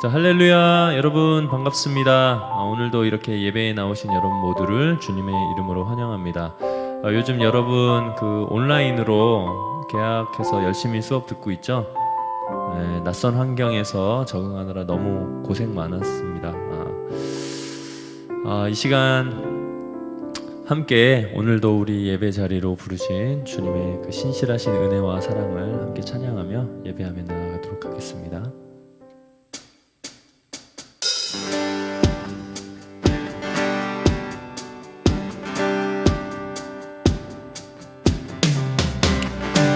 자, 할렐루야. 여러분 반갑습니다. 오늘도 이렇게 예배에 나오신 여러분 모두를 주님의 이름으로 환영합니다. 요즘 여러분 온라인으로 계약해서 열심히 수업 듣고 있죠? 낯선 환경에서 적응하느라 너무 고생 많았습니다. 이 시간 함께 오늘도 우리 예배 자리로 부르신 주님의 그 신실하신 은혜와 사랑을 함께 찬양하며 예배하며 나아가도록 하겠습니다.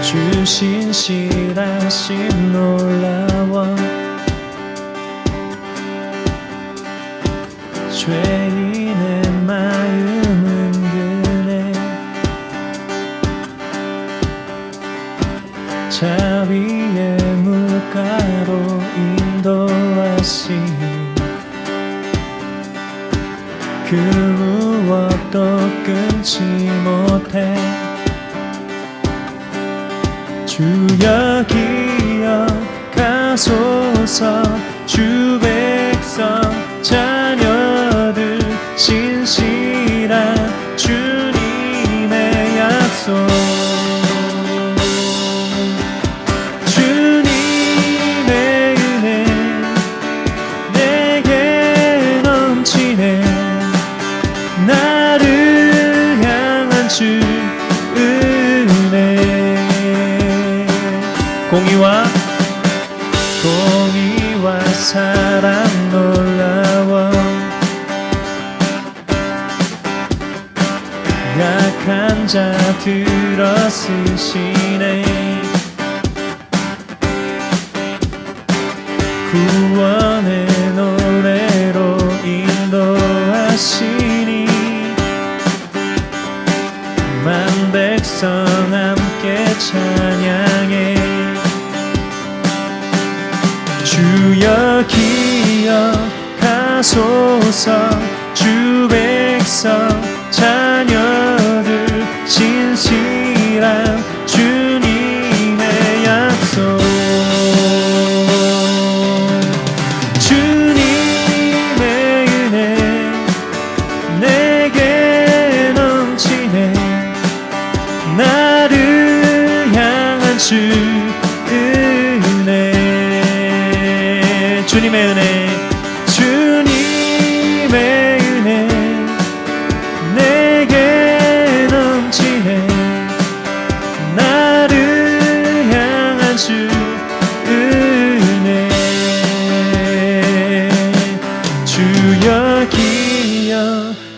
주 신실하심 놀라워 죄인의 마음은 그네 자비의 물가로 인도하시니 그 무엇도 끊지 못해 주여 기억하소서 주 백성 자녀들 신실한 주님의 약속 주님의 은혜 내게 넘치네 나를 향한 주 공의와 사랑 놀라워 약한 자 들어쓰시네 구원의 노래로 인도하시니 만 백성 함께 찬양해 주여 기억하소서 주 백성 자녀들 신실한 주님의 약속 주님의 은혜 내게 넘치네 나를 향한 주 주님의 은혜 주님의 은혜 내게 넘치네 나를 향한 주 은혜 주여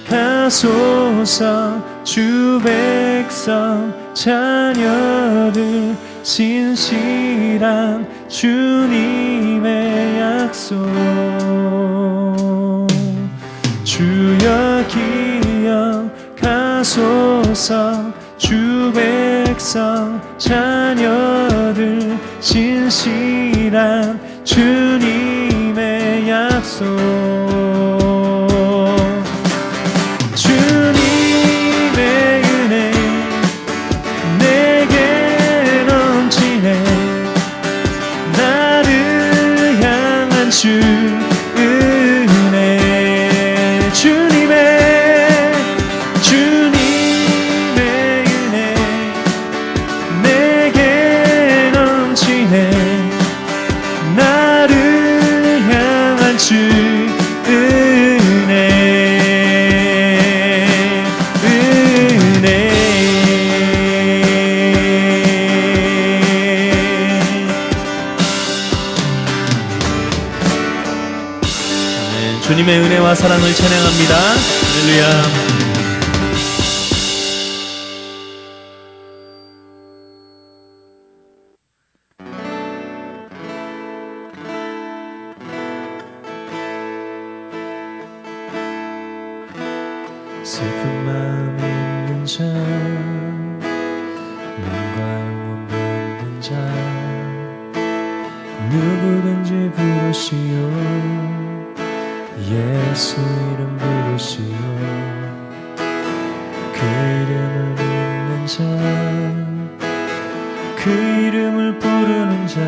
기억하소서 주 백성 자녀들 신실한 주님의 약속 주여 기억하소서 주 백성 자녀들 신실한 주님의 약속 주님의 은혜 내게 넘치네 나를 향한 주 은혜 주님의 은혜 내게 넘치네 나를 향한 주 주님의 은혜와 사랑을 찬양합니다. 할렐루야. 슬픈 마음 있는 자 눈과 영혼 붓는 자 누구든지 부르시오 예수 이름 부르시오 그 이름을 믿는 자 그 이름을 부르는 자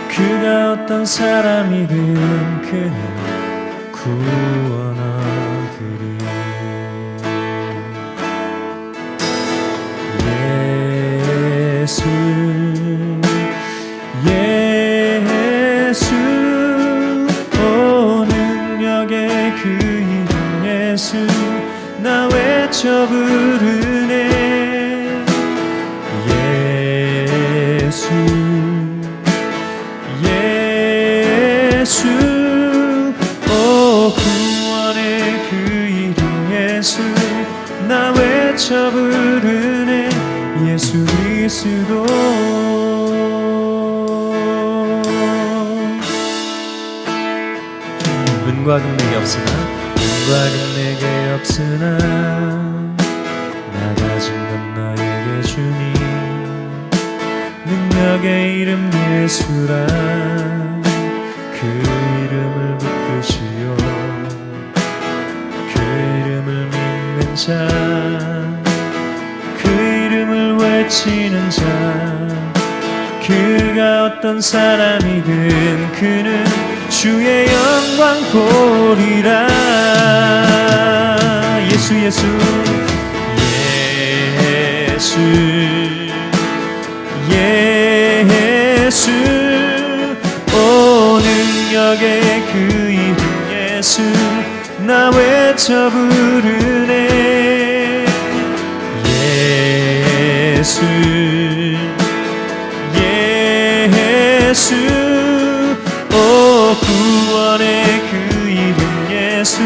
그 그가 어떤 사람이든 그는 구원하리니. 예수 예수 오 능력의 그 이름 예수 나 외쳐 부르네. 예수 예수 오 구원의 그 이름 예수 나 외쳐 부르네. 예수 그리스도 은과 금 내게 없으나 은과 금 내게 없으나 나 가진 건 너에게 주니 능력의 이름 예수라. 그 이름을 붙드시오. 그 이름을 믿는 자 그 이름을 외치는 자 그가 어떤 사람이든 그는 주의 영광 보리라. 예수 예수 예수 예수 오 능력의 그 이름 예수 나 외쳐 부르네. 예수 예수 오 구원의 그 이름 예수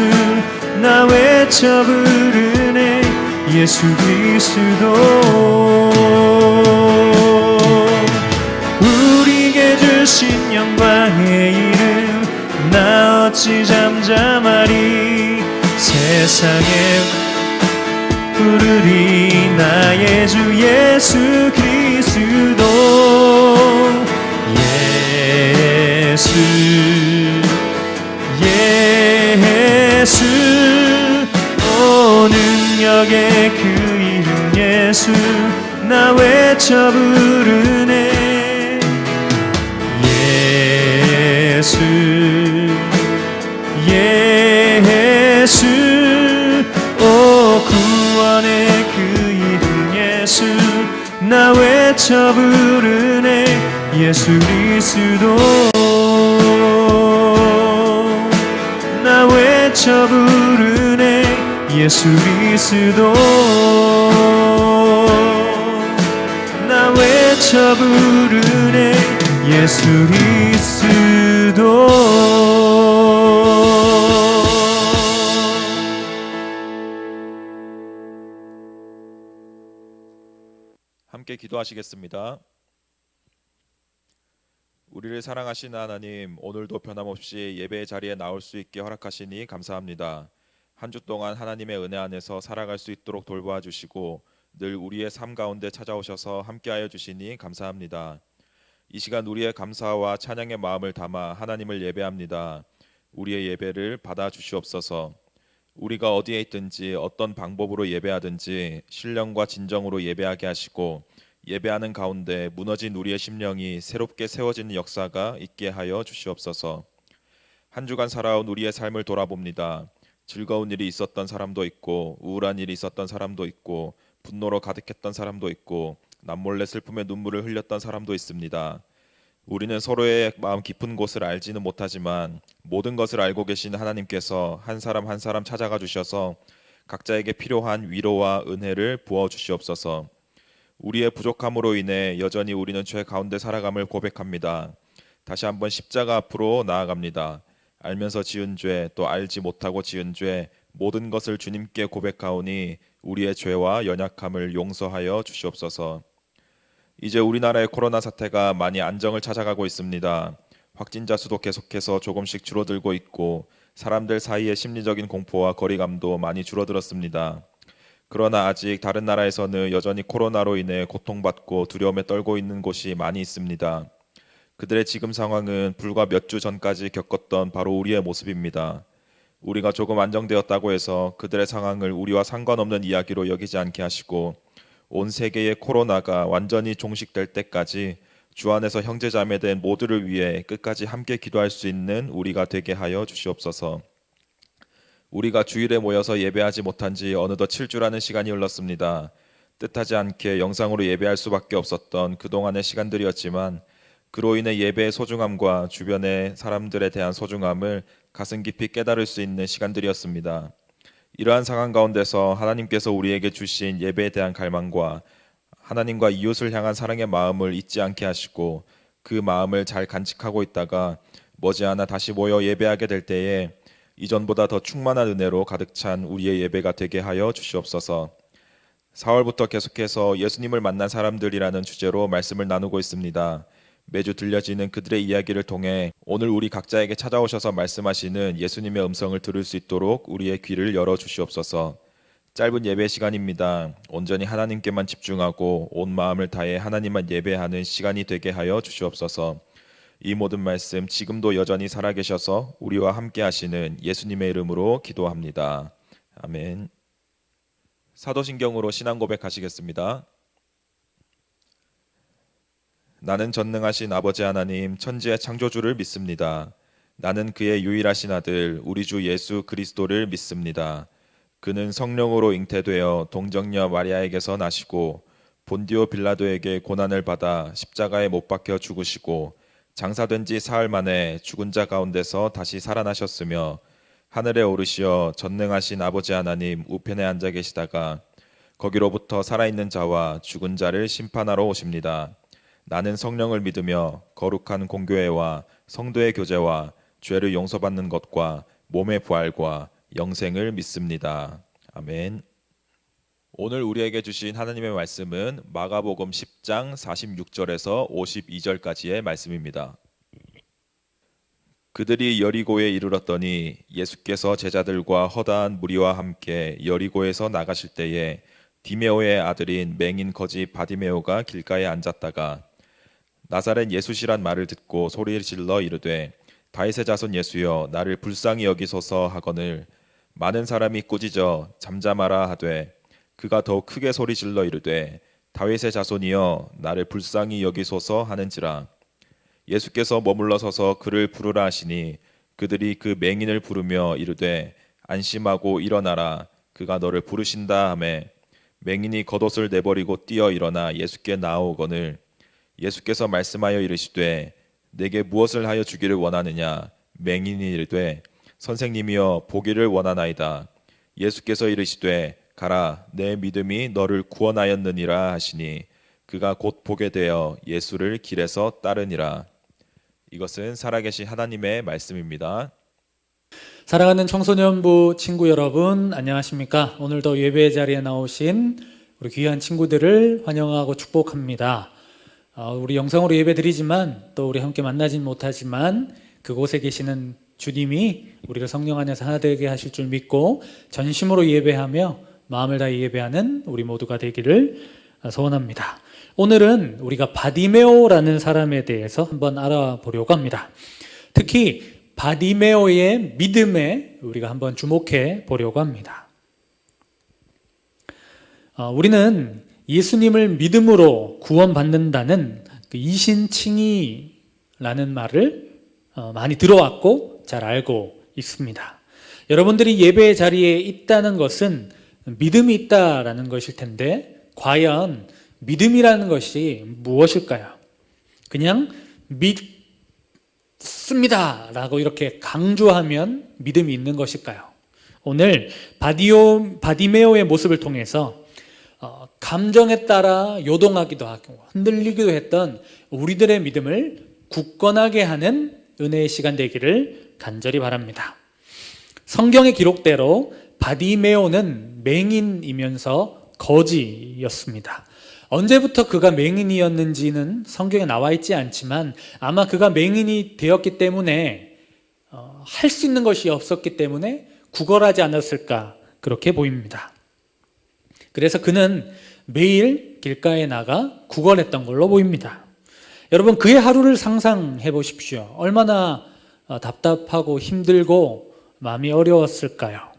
나 외쳐 부르네. 예수 그리스도 우리에게 주신 영광의 이름 나 어찌 잠잠하리. 세상에 부르리 나의 주 예수 그리스도. 예수 예수 오 능력의 그 이름 예수 나 외쳐 부르네. 예수 예수 오 구원의 그 이름 예수 나 외쳐 부르네. 예수 그리스도 나 외쳐 부르네. 예수 그리스도 나 외쳐 부르네. 예수 그리스도. 함께 기도하시겠습니다. 우리를 사랑하신 하나님, 오늘도 변함없이 예배의 자리에 나올 수 있게 허락하시니 감사합니다. 한 주 동안 하나님의 은혜 안에서 살아갈 수 있도록 돌보아 주시고 늘 우리의 삶 가운데 찾아오셔서 함께하여 주시니 감사합니다. 이 시간 우리의 감사와 찬양의 마음을 담아 하나님을 예배합니다. 우리의 예배를 받아 주시옵소서. 우리가 어디에 있든지 어떤 방법으로 예배하든지 신령과 진정으로 예배하게 하시고 예배하는 가운데 무너진 우리의 심령이 새롭게 세워지는 역사가 있게 하여 주시옵소서. 한 주간 살아온 우리의 삶을 돌아봅니다. 즐거운 일이 있었던 사람도 있고 우울한 일이 있었던 사람도 있고 분노로 가득했던 사람도 있고 남몰래 슬픔의 눈물을 흘렸던 사람도 있습니다. 우리는 서로의 마음 깊은 곳을 알지는 못하지만 모든 것을 알고 계신 하나님께서 한 사람 한 사람 찾아가 주셔서 각자에게 필요한 위로와 은혜를 부어 주시옵소서. 우리의 부족함으로 인해 여전히 우리는 죄 가운데 살아감을 고백합니다. 다시 한번 십자가 앞으로 나아갑니다. 알면서 지은 죄, 또 알지 못하고 지은 죄, 모든 것을 주님께 고백하오니 우리의 죄와 연약함을 용서하여 주시옵소서. 이제 우리나라의 코로나 사태가 많이 안정을 찾아가고 있습니다. 확진자 수도 계속해서 조금씩 줄어들고 있고 사람들 사이의 심리적인 공포와 거리감도 많이 줄어들었습니다. 그러나 아직 다른 나라에서는 여전히 코로나로 인해 고통받고 두려움에 떨고 있는 곳이 많이 있습니다. 그들의 지금 상황은 불과 몇 주 전까지 겪었던 바로 우리의 모습입니다. 우리가 조금 안정되었다고 해서 그들의 상황을 우리와 상관없는 이야기로 여기지 않게 하시고 온 세계의 코로나가 완전히 종식될 때까지 주 안에서 형제자매된 모두를 위해 끝까지 함께 기도할 수 있는 우리가 되게 하여 주시옵소서. 우리가 주일에 모여서 예배하지 못한 지 어느덧 7주라는 시간이 흘렀습니다. 뜻하지 않게 영상으로 예배할 수밖에 없었던 그동안의 시간들이었지만 그로 인해 예배의 소중함과 주변의 사람들에 대한 소중함을 가슴 깊이 깨달을 수 있는 시간들이었습니다. 이러한 상황 가운데서 하나님께서 우리에게 주신 예배에 대한 갈망과 하나님과 이웃을 향한 사랑의 마음을 잊지 않게 하시고 그 마음을 잘 간직하고 있다가 머지않아 다시 모여 예배하게 될 때에 이전보다 더 충만한 은혜로 가득 찬 우리의 예배가 되게 하여 주시옵소서. 4월부터 계속해서 예수님을 만난 사람들이라는 주제로 말씀을 나누고 있습니다. 매주 들려지는 그들의 이야기를 통해 오늘 우리 각자에게 찾아오셔서 말씀하시는 예수님의 음성을 들을 수 있도록 우리의 귀를 열어 주시옵소서. 짧은 예배 시간입니다. 온전히 하나님께만 집중하고 온 마음을 다해 하나님만 예배하는 시간이 되게 하여 주시옵소서. 이 모든 말씀 지금도 여전히 살아계셔서 우리와 함께 하시는 예수님의 이름으로 기도합니다. 아멘. 사도신경으로 신앙 고백하시겠습니다. 나는 전능하신 아버지 하나님 천지의 창조주를 믿습니다. 나는 그의 유일하신 아들 우리 주 예수 그리스도를 믿습니다. 그는 성령으로 잉태되어 동정녀 마리아에게서 나시고 본디오 빌라도에게 고난을 받아 십자가에 못 박혀 죽으시고 장사된 지 사흘 만에 죽은 자 가운데서 다시 살아나셨으며 하늘에 오르시어 전능하신 아버지 하나님 우편에 앉아 계시다가 거기로부터 살아있는 자와 죽은 자를 심판하러 오십니다. 나는 성령을 믿으며 거룩한 공교회와 성도의 교제와 죄를 용서받는 것과 몸의 부활과 영생을 믿습니다. 아멘. 오늘 우리에게 주신 하나님의 말씀은 마가복음 10장 46절에서 52절까지의 말씀입니다. 그들이 여리고에 이르렀더니 예수께서 제자들과 허다한 무리와 함께 여리고에서 나가실 때에 디메오의 아들인 맹인 거지 바디메오가 길가에 앉았다가 나사렛 예수시란 말을 듣고 소리를 질러 이르되 다윗의 자손 예수여 나를 불쌍히 여기소서 하거늘 많은 사람이 꾸짖어 잠잠하라 하되 그가 더욱 크게 소리 질러 이르되 다윗의 자손이여 나를 불쌍히 여기소서 하는지라. 예수께서 머물러 서서 그를 부르라 하시니 그들이 그 맹인을 부르며 이르되 안심하고 일어나라 그가 너를 부르신다 하매 맹인이 겉옷을 내버리고 뛰어 일어나 예수께 나아오거늘 예수께서 말씀하여 이르시되 내게 무엇을 하여 주기를 원하느냐. 맹인이 이르되 선생님이여 보기를 원하나이다. 예수께서 이르시되 가라 내 믿음이 너를 구원하였느니라 하시니 그가 곧 보게 되어 예수를 길에서 따르니라. 이것은 살아계신 하나님의 말씀입니다. 사랑하는 청소년부 친구 여러분, 안녕하십니까? 오늘도 예배 자리에 나오신 우리 귀한 친구들을 환영하고 축복합니다. 우리 영상으로 예배 드리지만 또 우리 함께 만나진 못하지만 그곳에 계시는 주님이 우리를 성령 안에서 하나 되게 하실 줄 믿고 전심으로 예배하며 마음을 다해 예배하는 우리 모두가 되기를 소원합니다. 오늘은 우리가 바디메오라는 사람에 대해서 한번 알아보려고 합니다. 특히 바디메오의 믿음에 우리가 한번 주목해 보려고 합니다. 우리는 예수님을 믿음으로 구원받는다는 그 이신칭의라는 말을 많이 들어왔고 잘 알고 있습니다. 여러분들이 예배 자리에 있다는 것은 믿음이 있다라는 것일 텐데 과연 믿음이라는 것이 무엇일까요? 그냥 믿습니다 라고 이렇게 강조하면 믿음이 있는 것일까요? 오늘 바디메오의 모습을 통해서 감정에 따라 요동하기도 하고 흔들리기도 했던 우리들의 믿음을 굳건하게 하는 은혜의 시간 되기를 간절히 바랍니다. 성경의 기록대로 바디메오는 맹인이면서 거지였습니다. 언제부터 그가 맹인이었는지는 성경에 나와 있지 않지만 아마 그가 맹인이 되었기 때문에 할 수 있는 것이 없었기 때문에 구걸하지 않았을까 그렇게 보입니다. 그래서 그는 매일 길가에 나가 구걸했던 걸로 보입니다. 여러분 그의 하루를 상상해 보십시오. 얼마나 답답하고 힘들고 마음이 어려웠을까요?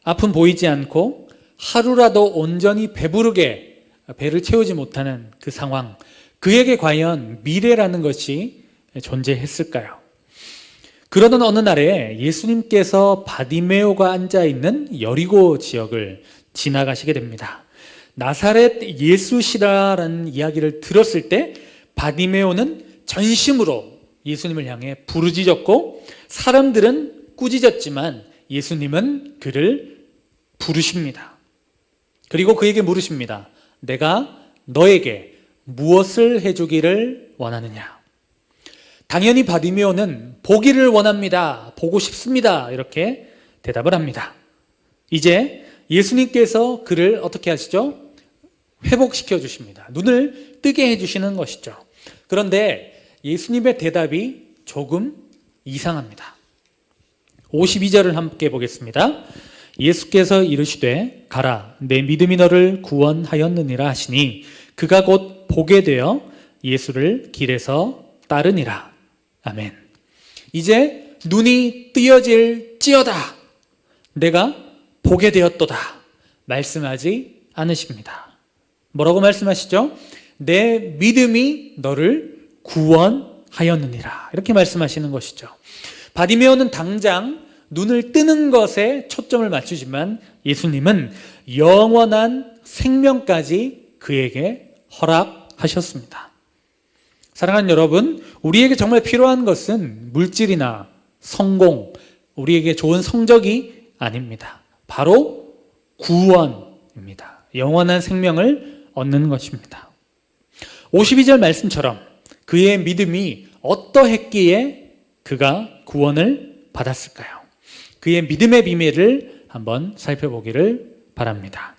앞은 보이지 않고 하루라도 온전히 배부르게 배를 채우지 못하는 그 상황, 그에게 과연 미래라는 것이 존재했을까요? 그러던 어느 날에 예수님께서 바디메오가 앉아있는 여리고 지역을 지나가시게 됩니다. 나사렛 예수시라라는 이야기를 들었을 때 바디메오는 전심으로 예수님을 향해 부르짖었고, 사람들은 꾸짖었지만 예수님은 그를 부르십니다. 그리고 그에게 물으십니다. 내가 너에게 무엇을 해주기를 원하느냐? 당연히 바디메오는 보기를 원합니다. 보고 싶습니다. 이렇게 대답을 합니다. 이제 예수님께서 그를 어떻게 하시죠? 회복시켜 주십니다. 눈을 뜨게 해주시는 것이죠. 그런데 예수님의 대답이 조금 이상합니다. 52절을 함께 보겠습니다. 예수께서 이르시되 가라, 내 믿음이 너를 구원하였느니라 하시니 그가 곧 보게 되어 예수를 길에서 따르니라. 아멘. 이제 눈이 뜨여질지어다, 내가 보게 되었도다 말씀하지 않으십니다. 뭐라고 말씀하시죠? 내 믿음이 너를 구원하였느니라, 이렇게 말씀하시는 것이죠. 바디메오는 당장 눈을 뜨는 것에 초점을 맞추지만 예수님은 영원한 생명까지 그에게 허락하셨습니다. 사랑하는 여러분, 우리에게 정말 필요한 것은 물질이나 성공, 우리에게 좋은 성적이 아닙니다. 바로 구원입니다. 영원한 생명을 얻는 것입니다. 52절 말씀처럼 그의 믿음이 어떠했기에 그가 구원을 받았을까요? 그의 믿음의 비밀을 한번 살펴보기를 바랍니다.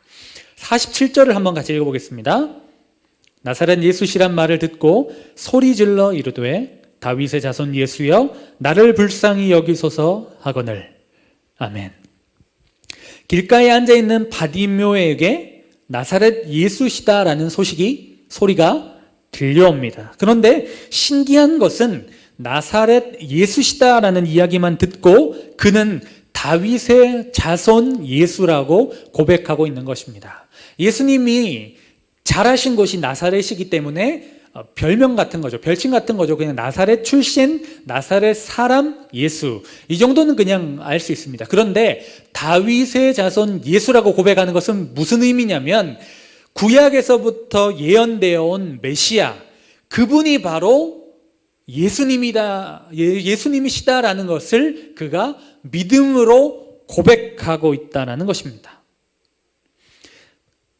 47절을 한번 같이 읽어보겠습니다. 나사렛 예수시란 말을 듣고 소리질러 이르되 다윗의 자손 예수여 나를 불쌍히 여기소서 하거늘. 아멘. 길가에 앉아있는 바디메오에게 나사렛 예수시다라는 소리가 들려옵니다. 그런데 신기한 것은 나사렛 예수시다라는 이야기만 듣고 그는 다윗의 자손 예수라고 고백하고 있는 것입니다. 예수님이 자라신 곳이 나사렛이기 때문에 별명 같은 거죠. 별칭 같은 거죠. 그냥 나사렛 출신, 나사렛 사람 예수. 이 정도는 그냥 알 수 있습니다. 그런데 다윗의 자손 예수라고 고백하는 것은 무슨 의미냐면 구약에서부터 예언되어 온 메시아, 그분이 바로 예수님이시다라는 것을 그가 믿음으로 고백하고 있다는 것입니다.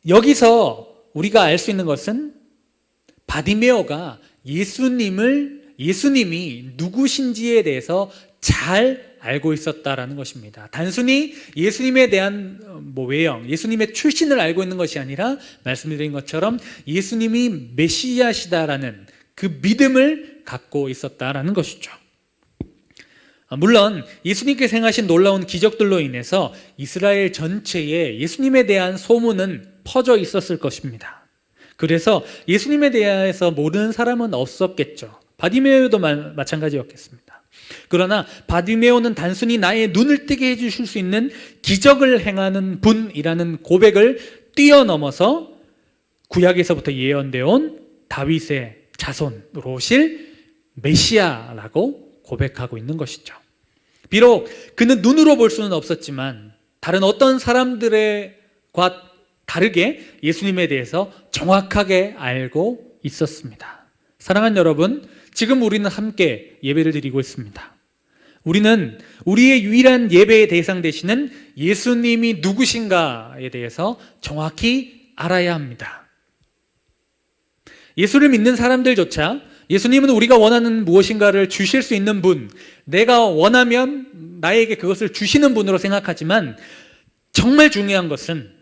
여기서 우리가 알 수 있는 것은 바디메오가 예수님이 누구신지에 대해서 잘 알고 있었다라는 것입니다. 단순히 예수님에 대한 외형, 예수님의 출신을 알고 있는 것이 아니라 말씀드린 것처럼 예수님이 메시아시다라는 그 믿음을 갖고 있었다라는 것이죠. 물론 예수님께서 행하신 놀라운 기적들로 인해서 이스라엘 전체에 예수님에 대한 소문은 퍼져 있었을 것입니다. 그래서 예수님에 대해서 모르는 사람은 없었겠죠. 바디메오도 마찬가지였겠습니다. 그러나 바디메오는 단순히 나의 눈을 뜨게 해주실 수 있는 기적을 행하는 분이라는 고백을 뛰어넘어서 구약에서부터 예언되어 온 다윗의 자손으로 오실 메시아라고 고백하고 있는 것이죠. 비록 그는 눈으로 볼 수는 없었지만 다른 어떤 사람들과 다르게 예수님에 대해서 정확하게 알고 있었습니다. 사랑하는 여러분, 지금 우리는 함께 예배를 드리고 있습니다. 우리는 우리의 유일한 예배의 대상 되시는 예수님이 누구신가에 대해서 정확히 알아야 합니다. 예수를 믿는 사람들조차 예수님은 우리가 원하는 무엇인가를 주실 수 있는 분, 내가 원하면 나에게 그것을 주시는 분으로 생각하지만 정말 중요한 것은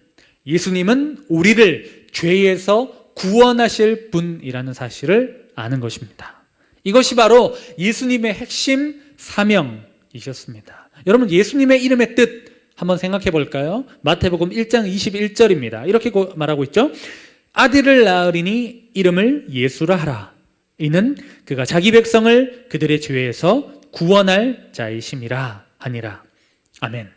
예수님은 우리를 죄에서 구원하실 분이라는 사실을 아는 것입니다. 이것이 바로 예수님의 핵심 사명이셨습니다. 여러분, 예수님의 이름의 뜻 한번 생각해 볼까요? 마태복음 1장 21절입니다. 이렇게 말하고 있죠. 아들을 낳으리니 이름을 예수라 하라. 이는 그가 자기 백성을 그들의 죄에서 구원할 자이심이라 하니라. 아멘.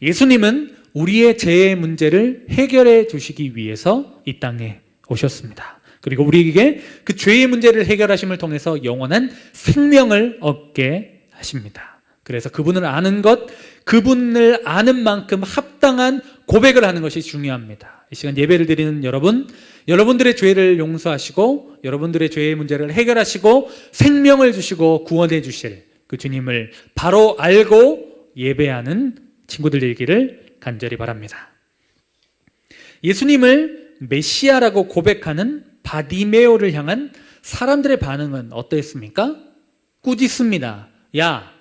예수님은 우리의 죄의 문제를 해결해 주시기 위해서 이 땅에 오셨습니다. 그리고 우리에게 그 죄의 문제를 해결하심을 통해서 영원한 생명을 얻게 하십니다. 그래서 그분을 아는 것, 그분을 아는 만큼 합당한 고백을 하는 것이 중요합니다. 이 시간 예배를 드리는 여러분, 여러분들의 죄를 용서하시고 여러분들의 죄의 문제를 해결하시고 생명을 주시고 구원해 주실 그 주님을 바로 알고 예배하는 친구들 되기를 간절히 바랍니다. 예수님을 메시아라고 고백하는 바디메오를 향한 사람들의 반응은 어떠했습니까? 꾸짖습니다. 야,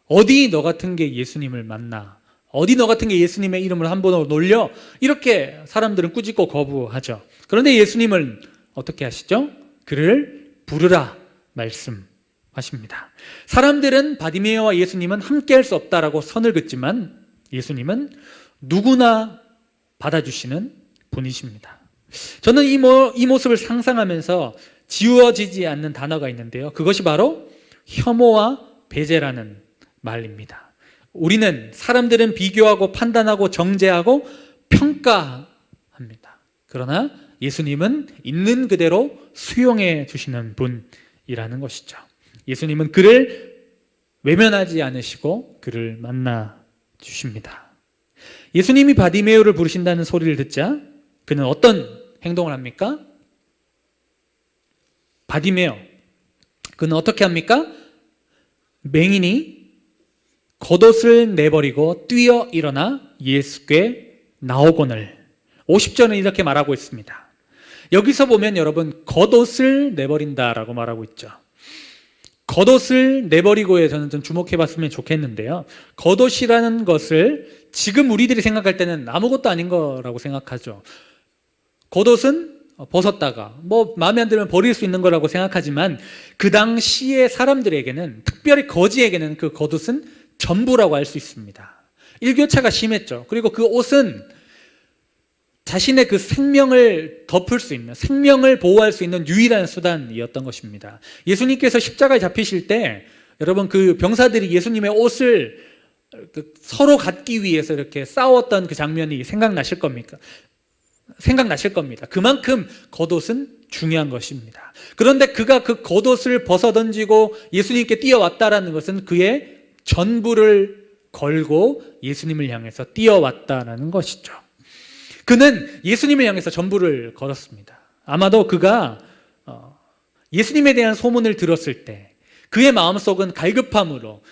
어디 너 같은 게 예수님을 만나? 어디 너 같은 게 예수님의 이름을 한 번으로 놀려? 이렇게 사람들은 꾸짖고 거부하죠. 그런데 예수님은 어떻게 하시죠? 그를 부르라 말씀하십니다. 사람들은 바디메오와 예수님은 함께할 수 없다라고 선을 긋지만 예수님은 누구나 받아주시는 분이십니다. 저는 이 모습을 상상하면서 지워지지 않는 단어가 있는데요. 그것이 바로 혐오와 배제라는 말입니다. 우리는 사람들은 비교하고 판단하고 정죄하고 평가합니다. 그러나 예수님은 있는 그대로 수용해 주시는 분이라는 것이죠. 예수님은 그를 외면하지 않으시고 그를 만나 주십니다. 예수님이 바디메오를 부르신다는 소리를 듣자 그는 어떤 행동을 합니까? 바디메오, 그는 어떻게 합니까? 맹인이 겉옷을 내버리고 뛰어 일어나 예수께 나오거늘. 50절은 이렇게 말하고 있습니다. 여기서 보면 여러분 겉옷을 내버린다라고 말하고 있죠. 겉옷을 내버리고에 저는 좀 주목해 봤으면 좋겠는데요. 겉옷이라는 것을 지금 우리들이 생각할 때는 아무것도 아닌 거라고 생각하죠. 겉옷은 벗었다가 마음에 안 들면 버릴 수 있는 거라고 생각하지만 그 당시의 사람들에게는, 특별히 거지에게는 그 겉옷은 전부라고 할 수 있습니다. 일교차가 심했죠. 그리고 그 옷은 자신의 그 생명을 덮을 수 있는, 생명을 보호할 수 있는 유일한 수단이었던 것입니다. 예수님께서 십자가에 잡히실 때 여러분 그 병사들이 예수님의 옷을 서로 갖기 위해서 이렇게 싸웠던 그 장면이 생각나실 겁니다. 그만큼 겉옷은 중요한 것입니다. 그런데 그가 그 겉옷을 벗어 던지고 예수님께 뛰어왔다라는 것은 그의 전부를 걸고 예수님을 향해서 뛰어왔다라는 것이죠. 그는 예수님을 향해서 전부를 걸었습니다. 아마도 그가 예수님에 대한 소문을 들었을 때 그의 마음속은 갈급함으로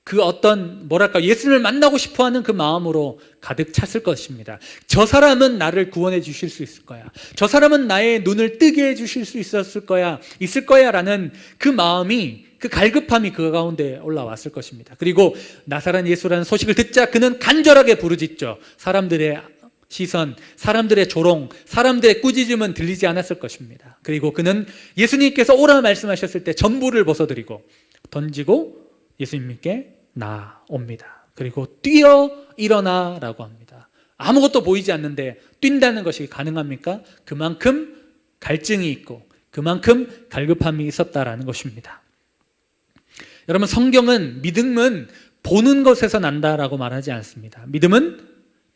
그 어떤 예수님을 만나고 싶어하는 그 마음으로 가득 찼을 것입니다. 저 사람은 나를 구원해 주실 수 있을 거야. 저 사람은 나의 눈을 뜨게 해 주실 수 있을 거야라는 그 마음이, 그 갈급함이 그 가운데 올라왔을 것입니다. 그리고 나사렛 예수라는 소식을 듣자 그는 간절하게 부르짖죠. 사람들의 시선, 사람들의 조롱, 사람들의 꾸짖음은 들리지 않았을 것입니다. 그리고 그는 예수님께서 오라 말씀하셨을 때 전부를 벗어드리고 던지고 예수님께 나옵니다. 그리고 뛰어 일어나라고 합니다. 아무것도 보이지 않는데 뛴다는 것이 가능합니까? 그만큼 갈증이 있고 그만큼 갈급함이 있었다라는 것입니다. 여러분, 성경은 믿음은 보는 것에서 난다라고 말하지 않습니다. 믿음은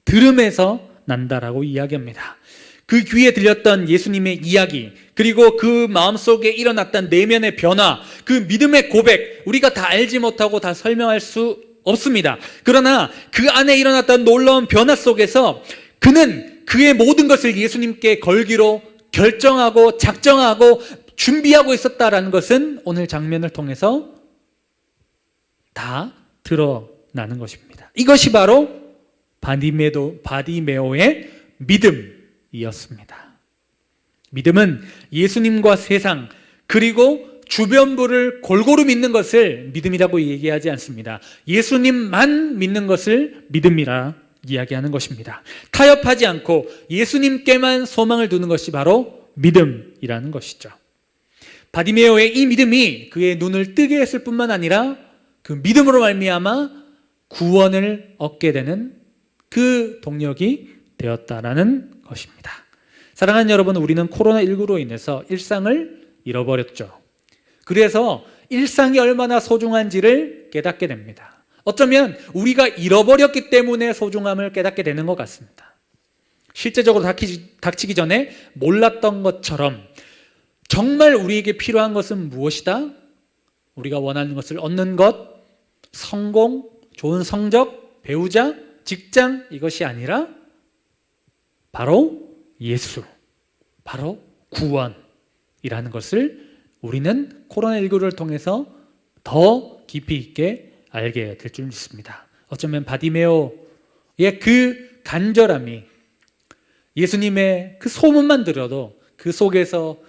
들음에서 난다라고 이야기합니다. 그 귀에 들렸던 예수님의 이야기, 그리고 그 마음속에 일어났던 내면의 변화, 그 믿음의 고백, 우리가 다 알지 못하고 다 설명할 수 없습니다. 그러나 그 안에 일어났던 놀라운 변화 속에서 그는 그의 모든 것을 예수님께 걸기로 결정하고 작정하고 준비하고 있었다라는 것은 오늘 장면을 통해서 다 드러나는 것입니다. 이것이 바로 바디메오의 믿음이었습니다. 믿음은 예수님과 세상 그리고 주변부를 골고루 믿는 것을 믿음이라고 얘기하지 않습니다. 예수님만 믿는 것을 믿음이라 이야기하는 것입니다. 타협하지 않고 예수님께만 소망을 두는 것이 바로 믿음이라는 것이죠. 바디메오의 이 믿음이 그의 눈을 뜨게 했을 뿐만 아니라 그 믿음으로 말미암아 구원을 얻게 되는 그 동력이 되었다라는 것입니다. 사랑하는 여러분, 우리는 코로나19로 인해서 일상을 잃어버렸죠. 그래서 일상이 얼마나 소중한지를 깨닫게 됩니다. 어쩌면 우리가 잃어버렸기 때문에 소중함을 깨닫게 되는 것 같습니다. 실제적으로 닥치기 전에 몰랐던 것처럼 정말 우리에게 필요한 것은 무엇이다? 우리가 원하는 것을 얻는 것, 성공, 좋은 성적, 배우자, 직장, 이것이 아니라 바로 예수, 바로 구원이라는 것을 우리는 코로나19를 통해서 더 깊이 있게 알게 될 줄 믿습니다. 어쩌면 바디메오의 그 간절함이 예수님의 그 소문만 들어도 그 속에서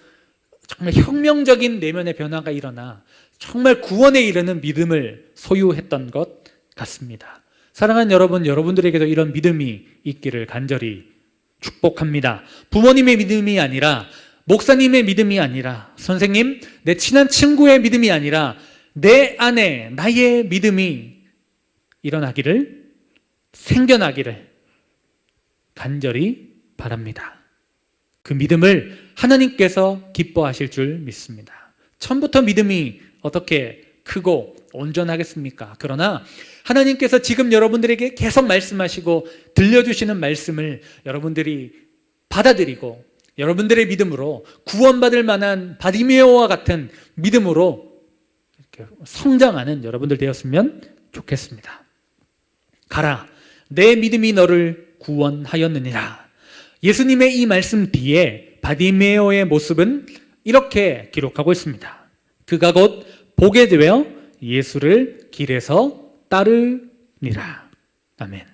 정말 혁명적인 내면의 변화가 일어나 정말 구원에 이르는 믿음을 소유했던 것 같습니다. 사랑하는 여러분, 여러분들에게도 이런 믿음이 있기를 간절히 축복합니다. 부모님의 믿음이 아니라, 목사님의 믿음이 아니라, 선생님, 내 친한 친구의 믿음이 아니라 내 안에 나의 믿음이 일어나기를, 생겨나기를 간절히 바랍니다. 그 믿음을 하나님께서 기뻐하실 줄 믿습니다. 처음부터 믿음이 어떻게 크고 온전하겠습니까? 그러나 하나님께서 지금 여러분들에게 계속 말씀하시고 들려주시는 말씀을 여러분들이 받아들이고 여러분들의 믿음으로 구원받을 만한 바디메오와 같은 믿음으로 이렇게 성장하는 여러분들 되었으면 좋겠습니다. 가라, 내 믿음이 너를 구원하였느니라. 예수님의 이 말씀 뒤에 바디메오의 모습은 이렇게 기록하고 있습니다. 그가 곧 보게 되어 예수를 길에서 따르니라. 아멘.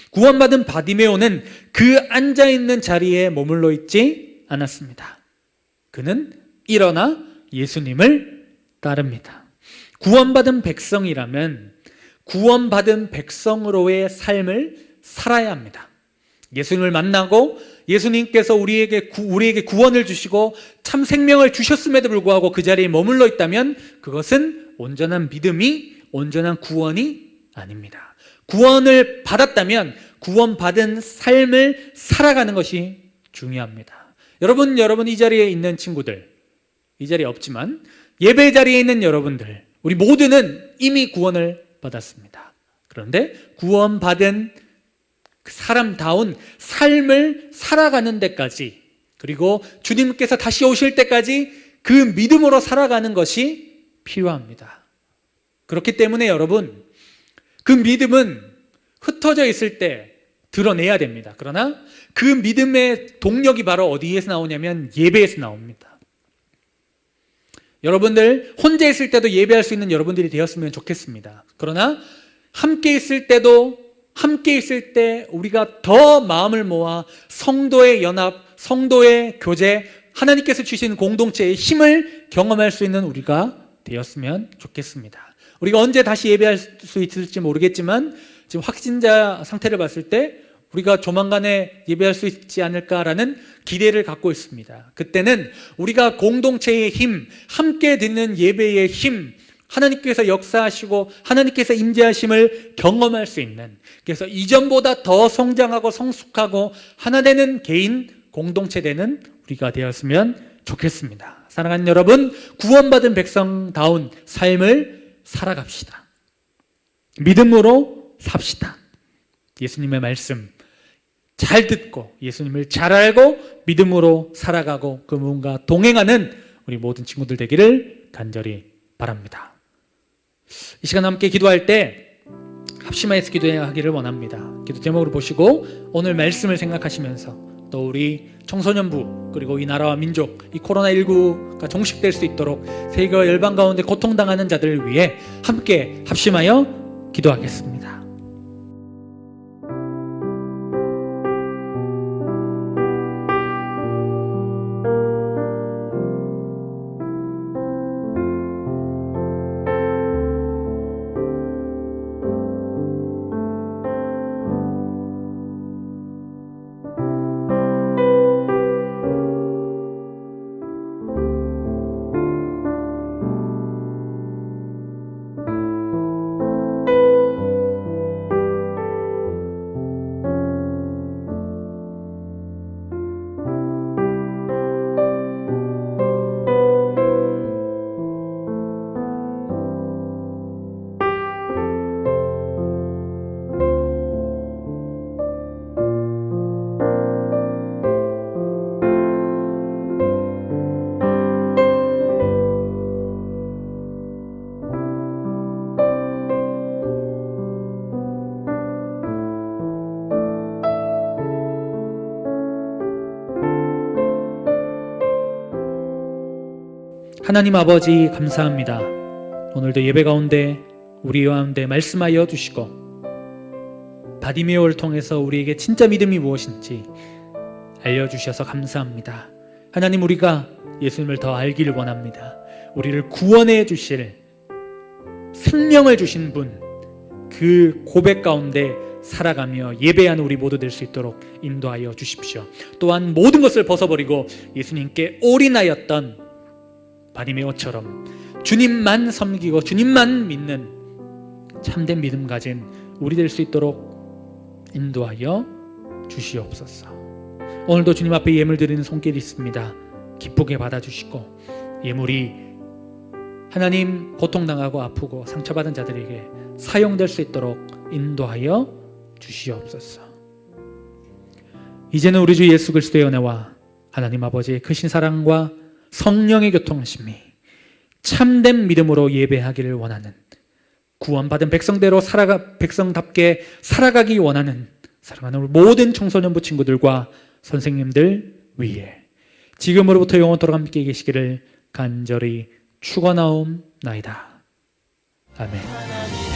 구원받은 바디메오는 그 앉아있는 자리에 머물러 있지 않았습니다. 그는 일어나 예수님을 따릅니다. 구원받은 백성이라면 구원받은 백성으로의 삶을 살아야 합니다. 예수님을 만나고 예수님께서 우리에게 구원을 주시고 참 생명을 주셨음에도 불구하고 그 자리에 머물러 있다면 그것은 온전한 믿음이, 온전한 구원이 아닙니다. 구원을 받았다면 구원받은 삶을 살아가는 것이 중요합니다. 여러분 이 자리에 있는 친구들, 이 자리에 없지만 예배 자리에 있는 여러분들, 우리 모두는 이미 구원을 받았습니다. 그런데 구원받은 그 사람다운 삶을 살아가는 데까지, 그리고 주님께서 다시 오실 때까지 그 믿음으로 살아가는 것이 필요합니다. 그렇기 때문에 여러분, 그 믿음은 흩어져 있을 때 드러내야 됩니다. 그러나 그 믿음의 동력이 바로 어디에서 나오냐면 예배에서 나옵니다. 여러분들 혼자 있을 때도 예배할 수 있는 여러분들이 되었으면 좋겠습니다. 그러나 함께 있을 때 우리가 더 마음을 모아 성도의 연합, 성도의 교제, 하나님께서 주신 공동체의 힘을 경험할 수 있는 우리가 되었으면 좋겠습니다. 우리가 언제 다시 예배할 수 있을지 모르겠지만 지금 확진자 상태를 봤을 때 우리가 조만간에 예배할 수 있지 않을까라는 기대를 갖고 있습니다. 그때는 우리가 공동체의 힘, 함께 듣는 예배의 힘, 하나님께서 역사하시고 하나님께서 임재하심을 경험할 수 있는, 그래서 이전보다 더 성장하고 성숙하고 하나 되는 개인, 공동체 되는 우리가 되었으면 좋겠습니다. 사랑하는 여러분, 구원받은 백성다운 삶을 살아갑시다. 믿음으로 삽시다. 예수님의 말씀 잘 듣고 예수님을 잘 알고 믿음으로 살아가고 그분과 동행하는 우리 모든 친구들 되기를 간절히 바랍니다. 이 시간 함께 기도할 때 합심하여서 기도하기를 원합니다. 기도 제목으로 보시고 오늘 말씀을 생각하시면서 또 우리 청소년부 그리고 이 나라와 민족, 이 코로나19가 종식될 수 있도록 세계와 열방 가운데 고통당하는 자들을 위해 함께 합심하여 기도하겠습니다. 하나님 아버지 감사합니다. 오늘도 예배 가운데 우리 가운데 말씀하여 주시고 바디메오를 통해서 우리에게 진짜 믿음이 무엇인지 알려주셔서 감사합니다. 하나님, 우리가 예수님을 더 알기를 원합니다. 우리를 구원해 주실 생명을 주신 분, 그 고백 가운데 살아가며 예배하는 우리 모두 될 수 있도록 인도하여 주십시오. 또한 모든 것을 벗어버리고 예수님께 올인하였던 바디메오처럼 주님만 섬기고 주님만 믿는 참된 믿음 가진 우리 될 수 있도록 인도하여 주시옵소서. 오늘도 주님 앞에 예물 드리는 손길이 있습니다. 기쁘게 받아주시고 예물이 하나님 고통당하고 아프고 상처받은 자들에게 사용될 수 있도록 인도하여 주시옵소서. 이제는 우리 주 예수 그리스도의 은혜와 하나님 아버지의 크신 사랑과 성령의 교통하심이 참된 믿음으로 예배하기를 원하는, 구원받은 백성답게 살아가기 원하는 사랑하는 우리 모든 청소년부 친구들과 선생님들 위에 지금으로부터 영원토록 함께 계시기를 간절히 축원하옵나이다. 아멘.